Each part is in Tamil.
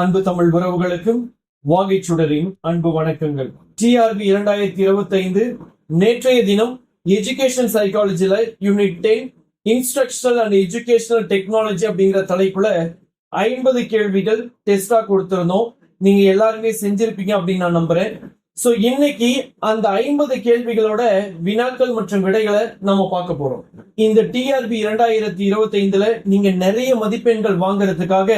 அன்பு தமிழ் உறவுகளுக்கும் வாகைச்சுடரின் அன்பு வணக்கங்கள். டிஆர்பி 2025 நேற்றைய தினம் எஜுகேஷன் சைக்காலஜில unit 10 instructional and educational technology அப்படிங்கிற தலைப்புல 50 கேள்விகள் டெஸ்டா கொடுத்திருந்தோம். நீங்க எல்லாருமே செஞ்சிருப்பீங்க அப்படின்னு நான் நம்புறேன். சோ இன்னைக்கு அந்த 50 கேள்விகளோட வினாக்கள் மற்றும் விடைகளை நம்ம பார்க்க போறோம். இந்த டிஆர்பி 2025ல நீங்க நிறைய மதிப்பெண்கள் வாங்குறதுக்காக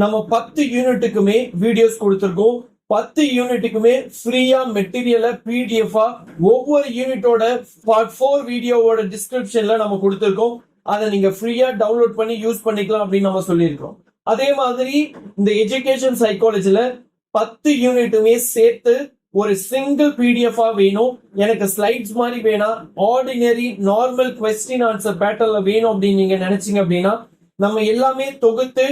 நம்ம 10 யூனிட்டுக்குமே வீடியோஸ் கொடுத்திருக்கோம். 10 யூனிட்டுக்குமே ஃப்ரீயா மெட்டீரியலை பிடிஎஃபா ஒவ்வொரு யூனிட்டோட பார்ட் 4 வீடியோவோட டிஸ்கிரிப்ஷன்ல நம்ம கொடுத்திருக்கோம். அதை நீங்க ஃப்ரீயா டவுன்லோட் பண்ணி யூஸ் பண்ணிக்கலாம் அப்படின்னு நம்ம சொல்லியிருக்கோம். அதே மாதிரி இந்த எஜுகேஷன் சைக்காலஜில 10 யூனிட்டுமே சேர்த்து ஒரு சிங்கிள் பிடிஎஃபா வேணும், எனக்கு ஸ்லைட்ஸ் மாதிரி வேணாம், ஆர்டினரி நார்மல் கொஸ்டின் ஆன்சர் பேட்டர்ல வேணும் அப்படின்னு நீங்க நினைச்சீங்க அப்படின்னா நம்ம எல்லாமே தொகுத்து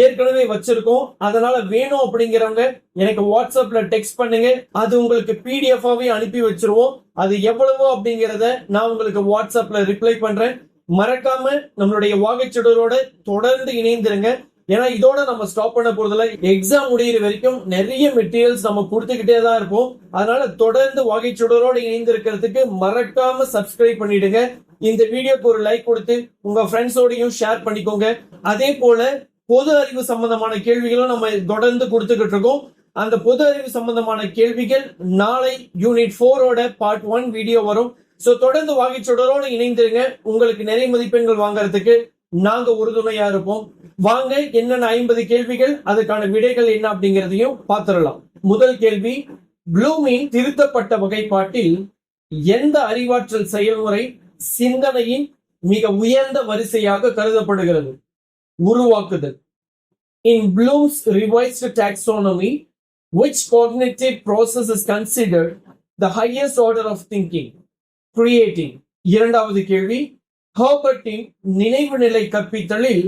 ஏற்கனவே வச்சிருக்கோம். அதனால வேணும் அப்படிங்கிறவங்க எனக்கு வாட்ஸ்அப்ல டெக்ஸ்ட் பண்ணுங்க, அது உங்களுக்கு பிடிஎஃபாவே அனுப்பி வச்சிருவோம். அது எவ்வளவோ அப்படிங்கிறத நான் உங்களுக்கு வாட்ஸ்அப்ல ரிப்ளை பண்றேன். மறக்காம நம்மளுடைய வாகைச்சுடரோட தொடர்ந்து இணைந்திருங்க. ஏன்னா இதோட நம்ம ஸ்டாப் பண்ண போறதுல எக்ஸாம் முடிகிற வரைக்கும் நிறைய மெட்டீரியல்ஸ் நம்ம கொடுத்துக்கிட்டே தான் இருப்போம். அதனால தொடர்ந்து வாகைச்சுடரோட இணைந்து இருக்கிறதுக்கு மறக்காம சப்ஸ்கிரைப் பண்ணிடுங்க. இந்த வீடியோக்கு ஒரு லைக் கொடுத்து உங்க ஃப்ரெண்ட்ஸோடையும் ஷேர் பண்ணிக்கோங்க. அதே போல பொது அறிவு சம்பந்தமான கேள்விகளும் நம்ம தொடர்ந்து கொடுத்துக்கிட்டு இருக்கோம். அந்த பொது அறிவு சம்பந்தமான கேள்விகள் நாளை யூனிட் 4ஓட பார்ட் 1 வீடியோ வரும். சோ தொடர்ந்து வாகைச்சுடரோட இணைந்திருங்க. உங்களுக்கு நிறைய மதிப்பெண்கள் வாங்கறதுக்கு நாங்க உறுதுணையா இருப்போம். வாங்க என்னென்ன 50 கேள்விகள், அதுக்கான விடைகள் என்ன அப்படிங்கிறதையும் பார்த்துடலாம். முதல் கேள்வி, ப்ளூமின் திருத்தப்பட்ட வகைப்பாட்டில் எந்த அறிவாற்றல் செயல்முறை சிந்தனையின் மிக உயர்ந்த வரிசையாக கருதப்படுகிறது? உருவாக்குதல். In Bloom's revised taxonomy, which cognitive process is considered the highest order of thinking? Creating. இரண்டாவது கேள்வி, ஹெர்பர்ட்டின் நினைவு நிலை கற்பித்தலில்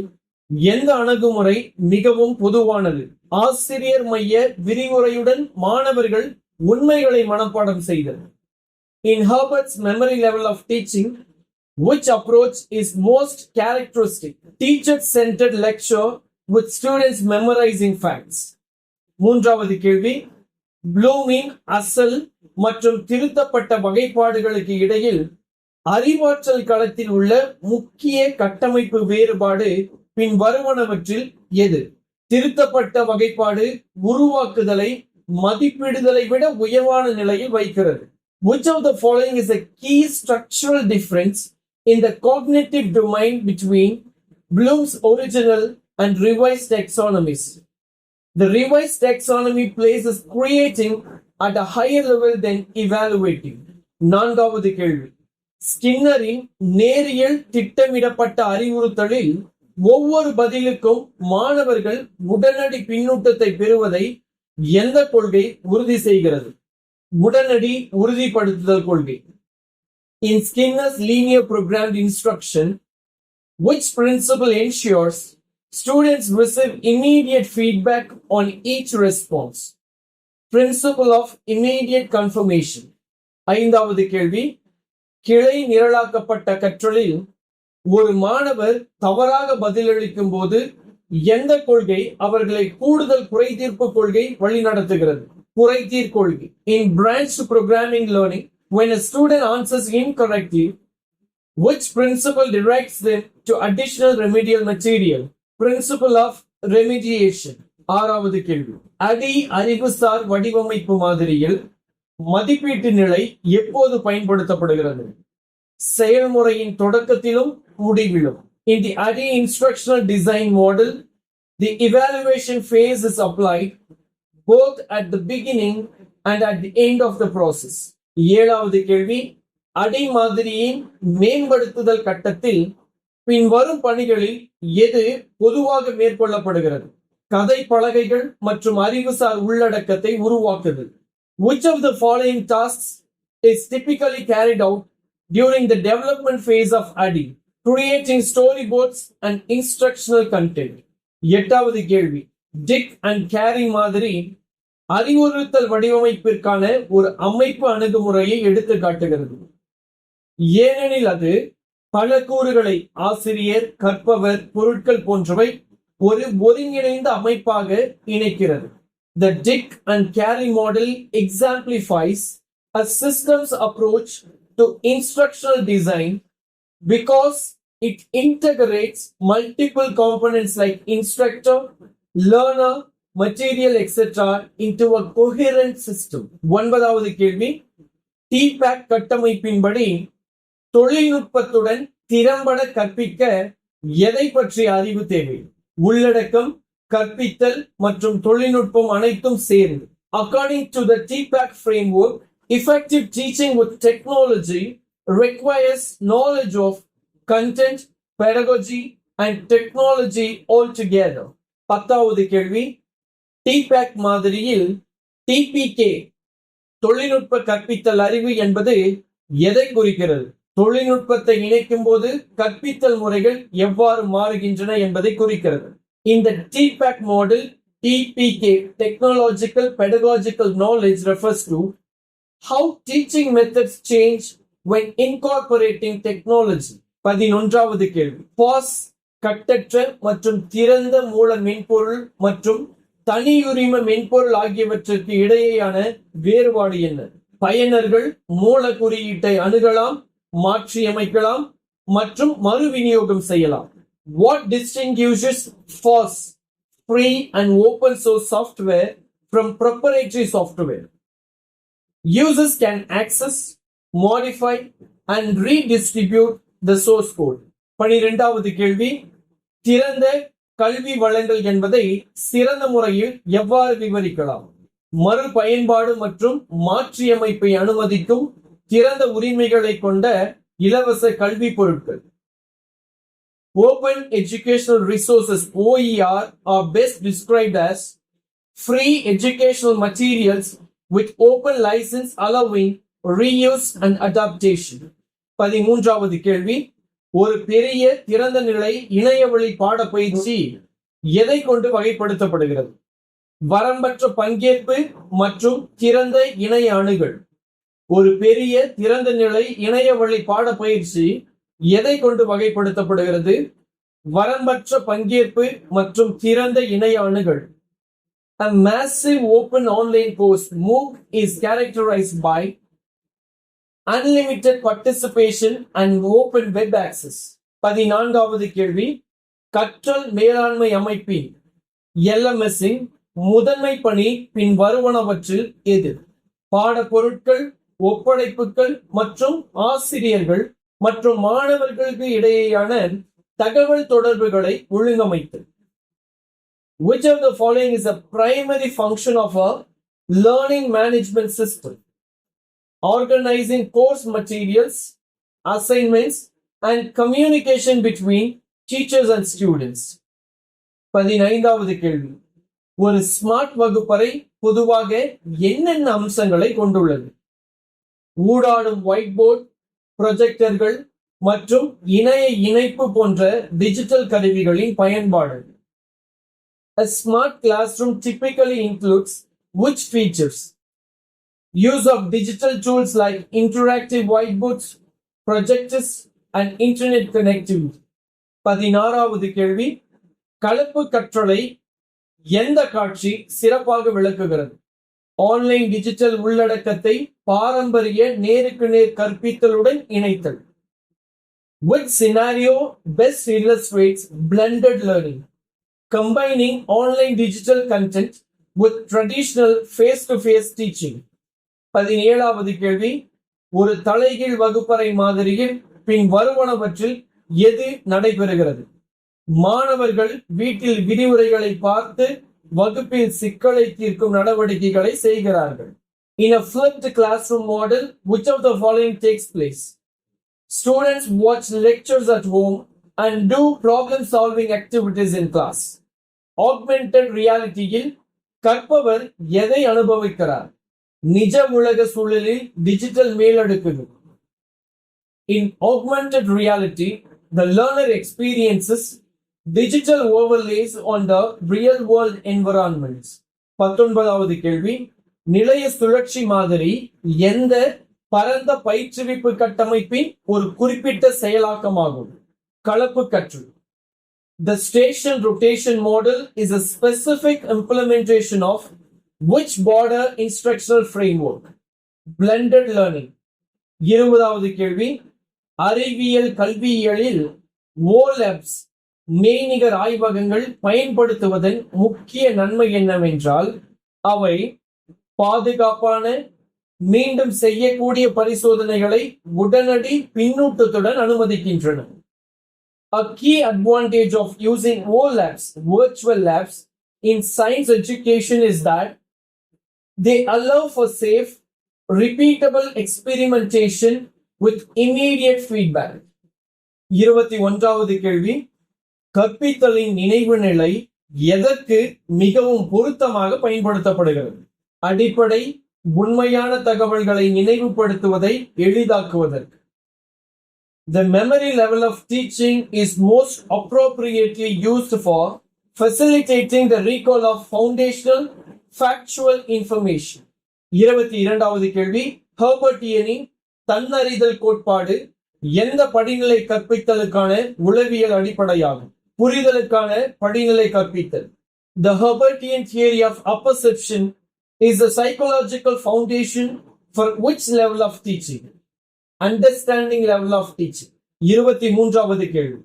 எந்த அணுகுமுறை மிகவும் பொதுவானது? ஆசிரியர் மைய விரிவுரையுடன் மாணவர்கள் உண்மைகளை மனப்பாடம் செய்தல். In Herbert's memory level of teaching, which approach is most characteristic? Teacher-centered lecture with students memorizing facts. மூன்றாவது கேள்வி, ப்ளூமின் அசல் மற்றும் திருத்தப்பட்ட வகைப்பாடுகளுக்கு இடையில் அறிவாற்றல் களத்தில் உள்ள முக்கிய கட்டமைப்பு வேறுபாடு பின் வருவனவற்றில் எது? திருத்தப்பட்ட வகைப்பாடு உருவாக்குதலை மதிப்பிடுதலை விட உயர்வான நிலையில் வைக்கிறது. Which of the following is a key structural difference in the cognitive domain between Bloom's original and revised taxonomies? The revised taxonomy places creating at a higher level than evaluating. நான்காவது கேள்வி, ஸ்கின்னரின் நேரியல் திட்டமிடப்பட்ட அறிவுறுத்தலில் ஒவ்வொரு பதிலுக்கும் மாணவர்கள் உடனடி பின்னூட்டத்தை பெறுவதை எந்த கொள்கை உறுதி செய்கிறது? உடனடி உறுதிப்படுத்துதல் கொள்கை. In Skinner's linear programmed instruction, which principle ensures students receive immediate feedback on each response? Principle of immediate confirmation. ஐந்தாவது கேள்வி, கிளை நிரலாக்கப்பட்ட கற்றலில் ஒரு மாணவர் தவறாக பதிலளிக்கும் போது எந்த கொள்கை அவர்களை கூடுதல் குறைதீர்ப்பு கொள்கை வழிநடத்துகிறது? குறைதீர் கொள்கை. In branched programming learning, when a student answers incorrectly, which principle directs them to additional remedial material? Principle of remediation. ஆறாவது கேள்வி, அடி அறிவுசார் வடிவமைப்பு மாதிரியில் மதிப்பீட்டு நிலை எப்போது பயன்படுத்தப்படுகிறது? செயல்முறையின் தொடக்கத்திலும் முடிவிலும். In the ADDIE instructional design model, the evaluation phase is applied both at the beginning and at the end of the process. ஏழாவது கேள்வி, அடி மாதிரியின் மேம்படுத்துதல் கட்டத்தில் பின் வரும் பணிகளில் எது பொதுவாக மேற்கொள்ளப்படுகிறது? கதை பலகைகள் மற்றும் அறிவுசார் உள்ளடக்கத்தை உருவாக்குதல். Which of the following tasks is typically carried out during the development phase of ADDIE? Creating storyboards and instructional content. எட்டாவது கேள்வி, டிக் அண்ட் கேரி மாதிரி அறிவுறுத்தல் வடிவமைப்பிற்கான ஒரு அமைப்பு அணுகுமுறையை எடுத்து காட்டுகிறது. ஏனெனில் அது பல கூறுகளை ஆசிரியர், கற்பவர், பொருட்கள் போன்றவை ஒரு ஒருங்கிணைந்த அமைப்பாக இணைக்கிறது. The Dick and Carey model exemplifies a systems approach to instructional design because it integrates multiple components like instructor, learner, material, etc. into a coherent system. ஒன்பதாவது கேள்வி, TPAC கட்டமைப்பின்படி தொழில்நுட்பத்துடன் திறம்பட கற்பிக்க எதை பற்றிய அறிவு தேவை? உள்ளடக்கம், கற்பித்தல் மற்றும் தொழில்நுட்பம் அனைத்தும் சேர்ந்து. According to the TPAC framework, effective teaching with technology requires knowledge of content, pedagogy and technology altogether. பத்தாவது கேள்வி, TPAC மாதிரியில் TPK தொழில்நுட்ப கற்பித்தல் அறிவு என்பது எதை குறிக்கிறது? தொழில்நுட்பத்தை இணைக்கும் போது கற்பித்தல் முறைகள் எவ்வாறு மாறுகின்றன என்பதை குறிக்கிறது. இந்த TPAC model, TPK, technological pedagogical knowledge, refers to how teaching methods change when incorporating technology. 11வது கேள்வி, POS கட்டற்ற மற்றும் திறந்த மூல மென்பொருள் மற்றும் தனியுரிம மென்பொருள் ஆகியவற்றிற்கு இடையேயான வேறுபாடு என்ன? பயனர்கள் மூல குறியீட்டை அணுகலாம், மாற்றியமைக்கலாம் மற்றும் மறு விநியோகம் செய்யலாம். What distinguishes FOSS, free and open source software, from proprietary software? Users can access, modify and redistribute the source code. 12வது கேள்வி, திறந்த கல்வி வளங்கள் என்பதை சிறந்த முறையில் எவ்வாறு விவரிக்கலாம்? மறு பயன்பாடு மற்றும் மாற்றியமைப்பை அனுமதிக்கும் திறந்த உரிமைகளை கொண்ட இலவச கல்வி பொருட்கள். Open educational resources, OER, are best described as free educational materials with open license allowing reuse and adaptation. 13வது கேள்வி, ஒரு பெரிய திறந்த நிலை இணையவழி பாடப்பயிற்சி எதை கொண்டு வகைப்படுத்தப்படுகிறது? வரம்பற்ற பங்கேற்பு மற்றும் திறந்த இணைய அணுகல். ஒரு பெரிய திறந்த நிலை இணையவழி பாடப்பயிற்சி எதை கொண்டு வகைப்படுத்தப்படுகிறது? வரம்பற்ற பங்கேற்பு மற்றும் திறந்த இணைய அணுகல். A massive open online course, MOOC, is characterized by unlimited participation and open web access. 14வது கேள்வி, கற்றல் மேலாண்மை அமைப்பின் LMS-இன் முதன்மை பணி பின் வருவனவற்றில் எது? பாடப்பொருட்கள், ஒப்படைப்புகள் மற்றும் ஆசிரியர்கள் மற்றும் மாணவர்களுக்கு இடையேயான தகவல் தொடர்புகளை ஒழுங்கமைத்தல். Which of the following is a primary function of a learning management system? Organizing course materials, assignments and communication between teachers and students. 15வது கேள்வி, ஒரு ஸ்மார்ட் வகுப்பறை பொதுவாக என்னென்ன அம்சங்களை கொண்டுள்ளது? ஊடாடும் ஒயிட் போர்டு, ப்ரொஜெக்டர்கள் மற்றும் இணைய இணைப்பு போன்ற டிஜிட்டல் கருவிகளின் பயன்பாடு. A smart classroom typically includes which features? Use of digital tools like interactive whiteboards, projectors and internet connectivity. 16வது கேள்வி, கலப்பு கற்றலை எந்த காட்சி சிறப்பாக விளக்குகிறது? ஆன்லைன் டிஜிட்டல் உள்ளடக்கத்தை பாரம்பரிய நேருக்கு நேர் கற்பித்தலுடன் இணைத்தல். Which scenario best illustrates blended learning? Combining online digital content with traditional face-to-face teaching. 17வது கேள்வி, ஒரு தலைகீழ் வகுப்பறை மாதிரியில் பின் வருவனவற்றில் எது நடைபெறுகிறது? மாணவர்கள் வீட்டில் விரிவுரைகளை பார்த்து வகுப்பில் சிக்கலை தீர்க்கும் நடவடிக்கைகளை செய்கிறார்கள். In a flipped classroom model, which of the following takes place? Students watch lectures at home and do problem-solving activities in class. Augmented reality-யில் கற்பவர் எதை அனுபவிக்கிறார்? நிஜ உலக சூழலில் digital மேலடுக்குகள். In augmented reality, the learner experiences digital overlays on the real world environments. 19வது கேள்வி, நிலைய சுழற்சி மாதிரி எந்த பரந்த பயிற்றுவிப்பு கட்டமைப்பின் ஒரு குறிப்பிட்ட செயலாக்கமாகும்? கலப்பு கற்றல். The station rotation model is a specific implementation of which border instructional framework? Blended learning. 20வது கேள்வி, அறிவியல் கல்வியியலில் ஓலப்ஸ் மெய்நிகர் ஆய்வகங்கள் பயன்படுத்துவதன் முக்கிய நன்மை என்னவென்றால் அவை பாதுகாப்பான மீண்டும் செய்யக்கூடிய பரிசோதனைகளை உடனடி பின்னூட்டத்துடன் அனுமதிக்கின்றன. A key advantage of using OLabs, virtual labs, in science education is that they allow for safe, repeatable experimentation with immediate feedback. 21வது கேள்வி, கற்பித்தலின் நினைவு நிலை எதற்கு மிகவும் பொருத்தமாக பயன்படுத்தப்படுகிறது? அடிப்படை உண்மையான தகவல்களை நினைவுபடுத்துவதை எளிதாக்குவதற்கு. The memory level of teaching is most appropriately used for facilitating the recall of foundational factual information. 22வது கேள்வி, ஹெர்பர்டியனின் தன்னறிதல் கோட்பாடு எந்த படிநிலை கற்பித்தலுக்கான உளவியல் அடிப்படையாகும்? புரிதலுக்கான படிநிலை கற்பித்தல். The Herbertian theory of apperception is the psychological foundation for which level of teaching? Understanding level of teaching. 23வது கேள்வி,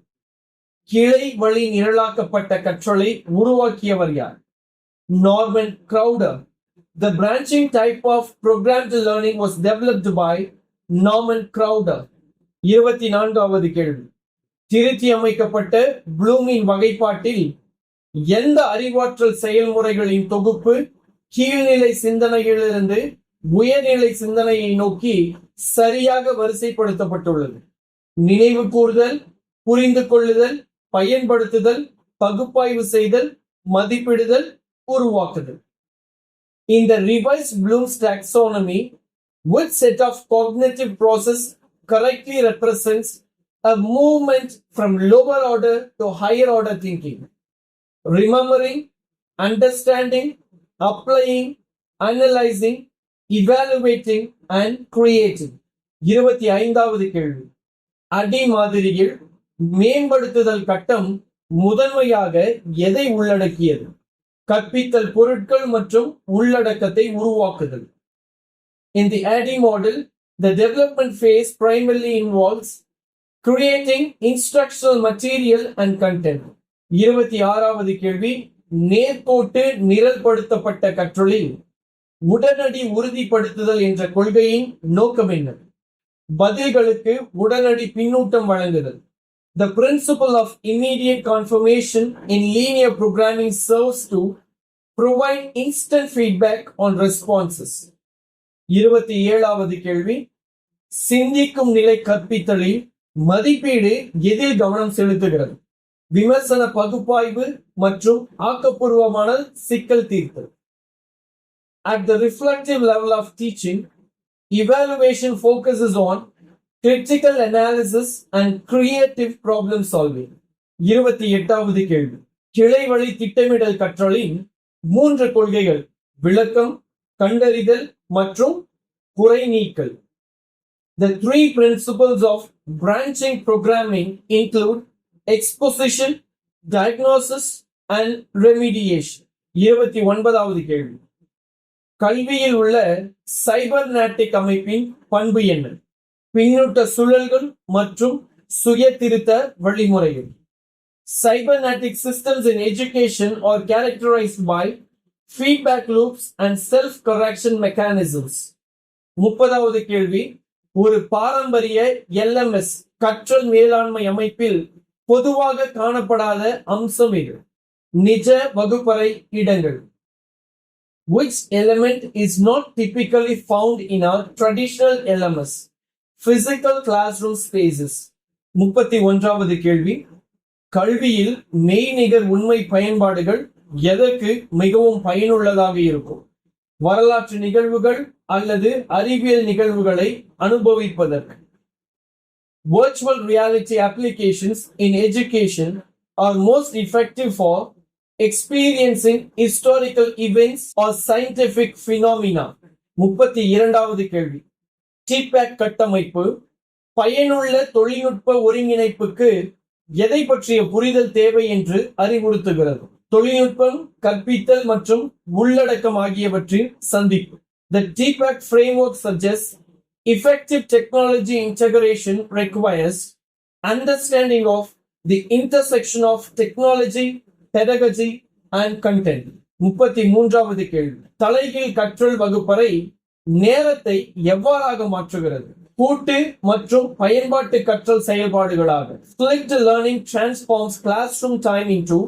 கிளை வழி நிரலாக்கப்பட்ட கற்றலை உருவாக்கியவர் யார்? Norman கிரௌடர். The branching type of programmed learning was developed by Norman Crowder. 24வது கேள்வி, திருத்தி அமைக்கப்பட்ட ப்ளூமின் வகைப்பாட்டில் எந்த அறிவாற்றல் செயல்முறைகளின் தொகுப்பு கீழ்நிலை சிந்தனையிலிருந்து உயர்நிலை சிந்தனையை நோக்கி சரியாக வரிசைப்படுத்தப்பட்டுள்ளது? நினைவு கூறுதல், புரிந்து கொள்ளுதல், பயன்படுத்துதல், பகுப்பாய்வு செய்தல், மதிப்பிடுதல், உருவாக்குதல். In the revised Bloom's taxonomy, which set of cognitive process correctly represents a movement from lower order to higher order thinking? Remembering, understanding, applying, analyzing, evaluating and creating. 25வது கேள்வி, அடி மாதிரியில் மேம்படுத்துதல் கட்டம் முதன்மையாக எதை உள்ளடக்கியது? கற்பித்தல் பொருட்கள் மற்றும் உள்ளடக்கத்தை உருவாக்குதல். In the ADDIE model, the development phase primarily involves creating instructional material and content. 26வது கேள்வி, நேர்கோட்டு நிரல்படுத்தப்பட்ட கற்றலில் உடனடி உறுதிப்படுத்துதல் என்ற கொள்கையின் நோக்கம் என்ன? பதில்களுக்கு உடனடி பின்னூட்டம் வழங்குதல். The principle of immediate confirmation in linear programming serves to provide instant feedback on responses. 27வது கேள்வி, சிந்திக்கும் நிலை கற்பித்தலில் மதிப்பீடு எதில் கவனம் செலுத்துகிறது? விமர்சன பகுப்பாய்வு மற்றும் ஆக்கப்பூர்வமான சிக்கல் தீர்த்தல். At the reflective level of teaching, evaluation focuses on critical analysis and creative problem solving. 28வது கேள்வி, கிளை வழி திட்டமிடல் கற்றலின் 3 கொள்கைகள் விளக்கம், கண்டறிதல் மற்றும் குறை நீக்கல். The 3 principles of branching programming include exposition, diagnosis and remediation. 29வது கேள்வி, கல்வியில் உள்ள சைபர்நேட்டிக் அமைப்பின் பண்பு என்ன? பின்னூட்ட சுழல்கள் மற்றும் சுய திருத்த வழிமுறைகள். Cybernetic systems in education are characterized by feedback loops and self-correction mechanisms. 30வது கேள்வி, ஒரு பாரம்பரிய LMS கற்றல் மேலாண்மை அமைப்பில் பொதுவாக காணப்படாத அம்சம் இது? நிஜ வகுப்பறை இடங்கள். Which element is not typically found in our traditional LMS? Physical classroom spaces. 31வது கேள்வி, கல்வியில் மெய்நிகர் உண்மை பயன்பாடுகள் எதற்கு மிகவும் பயனுள்ளதாக இருக்கும்? வரலாற்று நிகழ்வுகள் அல்லது அறிவியல் நிகழ்வுகளை அனுபவிப்பதற்கு. Virtual reality applications in education are most effective for experiencing historical events or scientific phenomena. 32வது கேள்வி, TPAC கட்டமைப்பு பயனுள்ள தொழில்நுட்ப ஒருங்கிணைப்புக்கு எதை பற்றிய புரிதல் தேவை என்று அறிவுறுத்துகிறது. தொழில்நுட்பம், கற்பித்தல் மற்றும் உள்ளடக்கம் ஆகியவற்றின் சந்திப்பு. The TPACK framework suggests effective technology integration requires understanding of the intersection of technology, pedagogy and content. 33வது கேள்வி. தலைகீழ் கற்றல் வகுப்பறை நேரத்தை எவ்வாறாக மாற்றுகிறது? கூட்டு மற்றும் பயன்பாட்டு கற்றல் செயல்பாடுகளாக. Flipped learning transforms classroom time into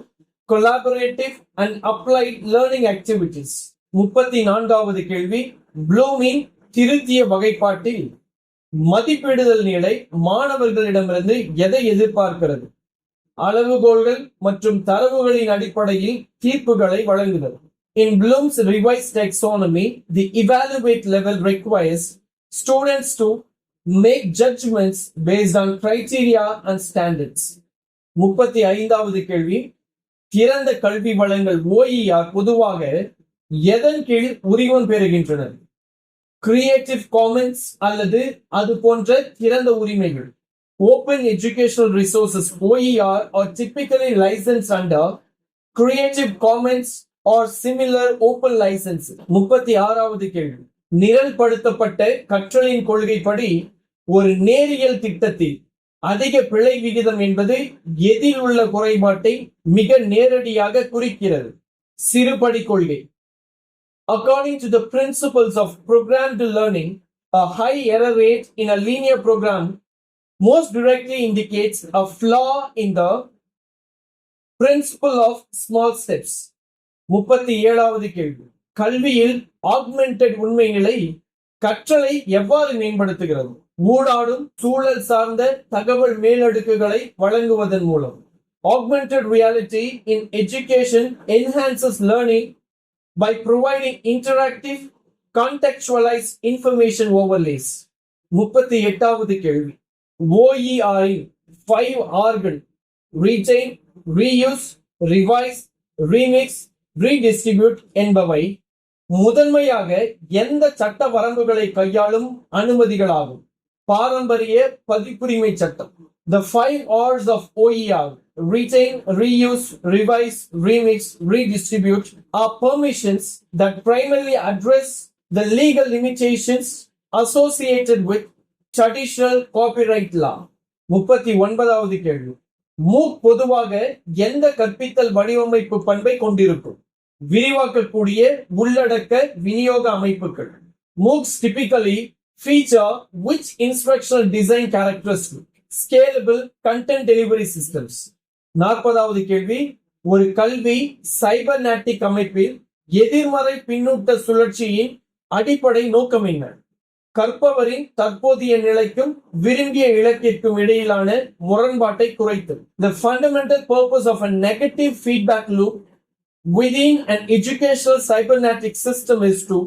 collaborative and applied learning activities. 34வது கேள்வி. ப்ளூமின் திருத்திய வகைப்பாட்டில் மதிப்பிடுதல் நிலை மாணவர்களிடமிருந்து எதை எதிர்பார்க்கிறது? அளவுகோல்கள் மற்றும் தரவுகளின் அடிப்படையில் தீர்ப்புகளை வழங்குதல். In Bloom's revised taxonomy, the evaluate level requires students to make judgments based on criteria and standards. 35வது கேள்வி. திறந்த கல்வி வளங்கள் OER பொதுவாக எதன் கீழ் உரிமம் பெறுகின்றன? கிரியேட்டிவ் காமன்ஸ் அல்லது அது போன்ற திறந்த உரிமைகள். Open educational resources OER are typically licensed under Creative Commons or similar open license. 36வது கேள்வி. நிரல்படுத்தப்பட்ட கற்றலின் கொள்கைப்படி ஒரு நேரியல் திட்டத்தில் அதிக பிழை விகிதம் என்பது எதில் உள்ள குறைபாட்டை மிக நேரடியாக குறிக்கிறது? சிறுபடி கொள்கை. According to the principles of programmed learning, a high error rate in a linear program most directly indicates a flaw in the principle of small steps. 37வது கேள்வி. கல்வியில் ஆக்மெண்டட் உண்மை நிலை கற்றலை எவ்வாறு மேம்படுத்துகிறது? ஊடாடும் சூழல் சார்ந்த தகவல் மேலடுக்குகளை வழங்குவதன் மூலம். Augmented reality in education enhances learning by providing interactive, contextualized information overlays. 38வது கேள்வி. OER இன் 5 Rகள் retain, reuse, revise, remix, redistribute என்பவை முதன்மையாக எந்த சட்ட வரம்புகளை கையாளும் அனுமதிகளாகும்? பாரம்பரிய பதிப்புரிமை சட்டம். The 5 R's of OER, retain, reuse, revise, remix, redistribute, are permissions that primarily address the legal limitations associated with traditional copyright law. 39வது கேள்வி. MOOC பொதுவாக எந்த கற்பித்தல் வடிவமைப்பு பண்பை கொண்டிருக்கும்? விரிவாக்கக்கூடிய உள்ளடக்க விநியோக அமைப்புகள். MOOCs typically feature which instructional design characteristic? Scalable content delivery systems. 40வது கேள்வி. ஒரு கல்வி சைபர்நெட்டிக் அமைப்பில் எதிர்மறை பின்னூட்ட சுழற்சியின் அடிப்படை நோக்கம் என்ன? கற்பவரின் தற்போதைய நிலைக்கும் விரும்பிய இலக்கிற்கும் இடையிலான முரண்பாட்டை குறைத்தல். The fundamental purpose of a negative feedback loop within an educational cybernetic system is to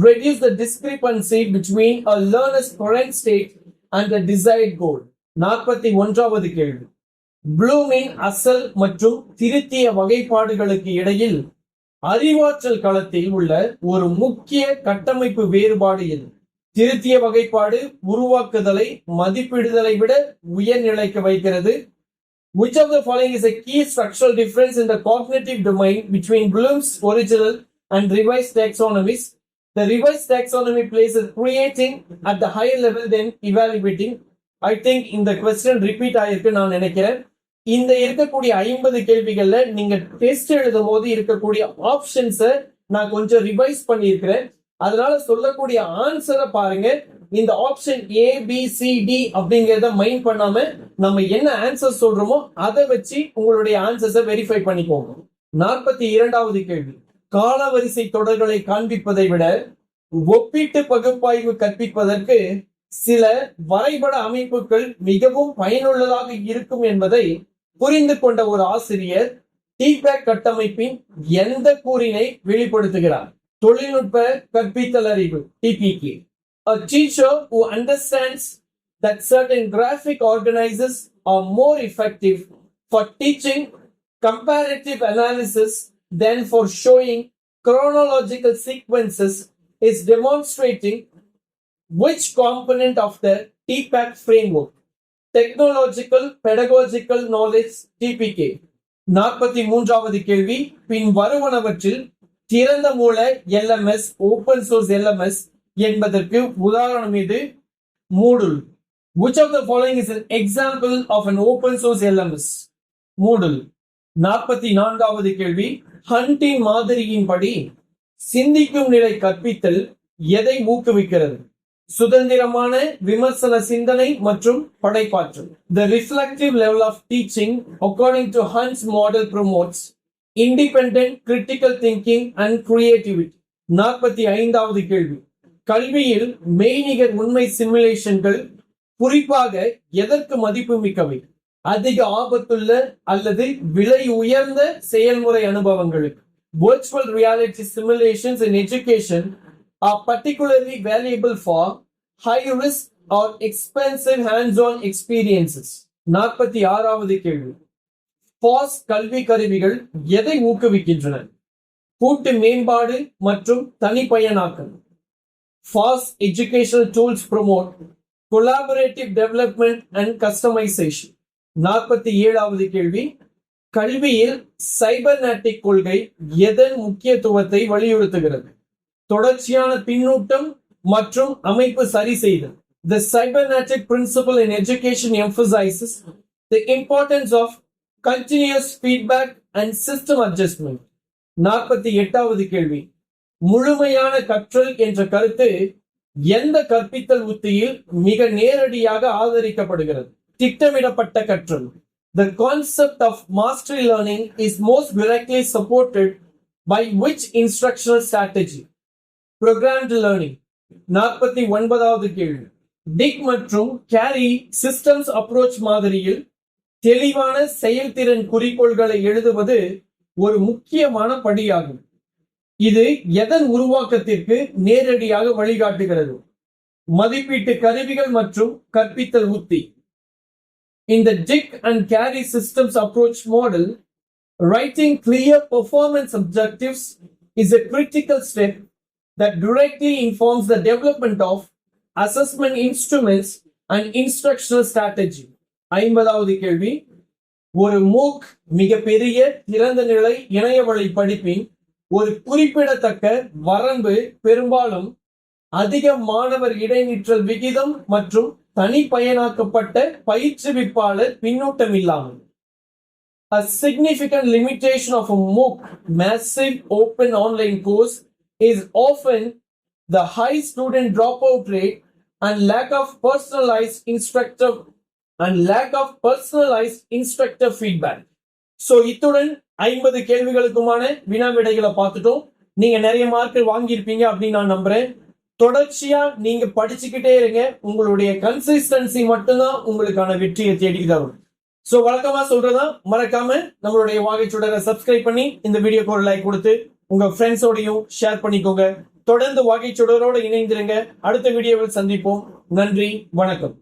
reduce the discrepancy between a learner's current state and the desired goal. 41வது கேள்வி. ப்ளூமின் அசல் மற்றும் திருத்திய வகைப்பாடுகளுக்கு இடையில் அறிவாற்றல் களத்தில் உள்ள ஒரு முக்கிய கட்டமைப்பு வேறுபாடு எது? திருத்திய வகைப்பாடு உருவாக்குதலை மதிப்பிடுதலை விட உயர்நிலைக்கு வைக்கிறது. Which of the following is a key structural difference in the cognitive domain between Bloom's original and revised taxonomies? The revised taxonomy places creating at the higher level than evaluating. I think இந்த question repeat ஆயிருக்கு நான் நினைக்கிறேன். இந்த இருக்கக்கூடிய 50 கேள்விகள்ல நீங்க டெஸ்ட் எழுதும் போது இருக்கக்கூடிய ஆப்ஷன்ஸை நான் கொஞ்சம் ரிவைஸ் பண்ணியிருக்கிறேன். அதனால சொல்லக்கூடிய ஆன்சரை பாருங்க. இந்த ஆப்ஷன் ABCD அப்படிங்கறத மைண்ட் பண்ணாம நம்ம என்ன ஆன்சர் சொல்றோமோ அதை வச்சு உங்களுடைய ஆன்சர்ஸை வெரிஃபை பண்ணிக்கோங்க. 42வது கேள்வி. காலவரிசை தொடர்களை காண்பிப்பதை விட ஒப்பீட்டு பகுப்பாய்வு கற்பிப்பதற்கு சில வரைபட அமைப்புகள் மிகவும் பயனுள்ளதாக இருக்கும் என்பதை புரிந்து கொண்ட ஒரு ஆசிரியர் TPACK கட்டமைப்பின் எந்த கூறினை வெளிப்படுத்துகிறார்? தொழில்நுட்ப கற்பித்தல் அறிவு TPK. A teacher who understands that certain graphic organizers are more effective for teaching comparative analysis than for showing chronological sequences is demonstrating which component of the TPACK framework? Technological pedagogical knowledge TPK. 43வது கேள்வி, பின் வருவனவற்றில் திறந்த மூல LMS ஓபன் சோர்ஸ் LMS என்பதற்கு உதாரணம் இது? Moodle. Which of the following is an example of an open source LMS? Moodle. 44வது கேள்வி, ஹண்டின் மாதிரியின்படி சிந்திக்கும் நிலை கற்பித்தல் எதை ஊக்குவிக்கிறது? சுதந்திரமான விமர்சன சிந்தனை மற்றும் படைப்பாற்றல். The reflective level of teaching according to Hunt's model promotes independent critical thinking and creativity. 45வது கேள்வி, கல்வியில் மெய்நிகர் உண்மை சிமுலேஷன்கள் குறிப்பாக எதற்கு மதிப்பு மிக்கவை? அதிக ஆபத்துள்ள அல்லது விலை உயர்ந்த செயல்முறை அனுபவங்களுக்கு. Virtual reality simulations in education are particularly valuable for high risk or expensive hands-on experiences. 46வது கேள்வி, FOSS கல்வி கருவிகள் எதை ஊக்குவிக்கின்றன? கூட்டு மேம்பாடு மற்றும் தனிப்பயனாக்கல். FOSS educational tools promote collaborative development and customization. 47வது கேள்வி, கல்வியில் சைபர்நெட்டிக் கொள்கை எதன் முக்கியத்துவத்தை வலியுறுத்துகிறது? தொடர்ச்சியான பின்னூட்டம் மற்றும் அமைப்பு சரி செய்தல். The cybernetic principle in education emphasizes the importance of continuous feedback and system adjustment. 48வது கேள்வி, முழுமையான கற்றல் என்ற கருத்து எந்த கற்பித்தல் உத்தியில் மிக நேரடியாக ஆதரிக்கப்படுகிறது? திட்டமிடப்பட்ட கற்றல். The concept of mastery learning is most directly supported by which instructional strategy? Programmed learning. 49வது கேள்வி, டிக் மற்றும் கேரி சிஸ்டம்ஸ் அப்ரோச் மாதிரியில் தெளிவான செயல்திறன் குறிக்கோள்களை எழுதுவது ஒரு முக்கியமான படியாகும். இது எதன் உருவாக்கத்திற்கு நேரடியாக வழிகாட்டுகிறது? மதிப்பீட்டு கருவிகள் மற்றும் கற்பித்தல் உத்தி. In the Dick and Carey systems approach model, writing clear performance objectives is a critical step that directly informs the development of assessment instruments and instructional strategy. 50வது கேள்வி, ஒரு MOOC மிகப்பெரிய திறந்த நிலை இணையவழி படிப்பின் ஒரு குறிப்பிடத்தக்க வரம்பு பெரும்பாலும் அதிக மாணவர் இடைநிற்றல் விகிதம் மற்றும் தனிப்பயனாக்கப்பட்ட பயிற்றுவிப்பாளர் பின்னூட்டம் இல்லாமல். A significant limitation of a MOOC, massive open online course, is often the high student dropout rate and lack of personalized instructor feedback. So இத்துடன் 50 கேள்விகளுக்குமான வினா விடைகளை பார்த்துட்டோம். நீங்க நிறைய மார்க் வாங்கியிருப்பீங்க அப்படின்னு நான் நம்புறேன். தொடர்ச்சியா நீங்க படிச்சுக்கிட்டே இருங்க. உங்களுடைய கன்சிஸ்டன்சி மட்டும்தான் உங்களுக்கான வெற்றியை தேடி தரும். சோ வழக்கமா சொல்றதா, மறக்காம நம்மளுடைய வாகைச்சுடரை சப்ஸ்கிரைப் பண்ணி இந்த வீடியோக்கு ஒரு லைக் கொடுத்து உங்க ஃப்ரெண்ட்ஸோடையும் ஷேர் பண்ணிக்கோங்க. தொடர்ந்து வாகைச்சுடரோடு இணைந்திருங்க. அடுத்த வீடியோவில் சந்திப்போம். நன்றி, வணக்கம்.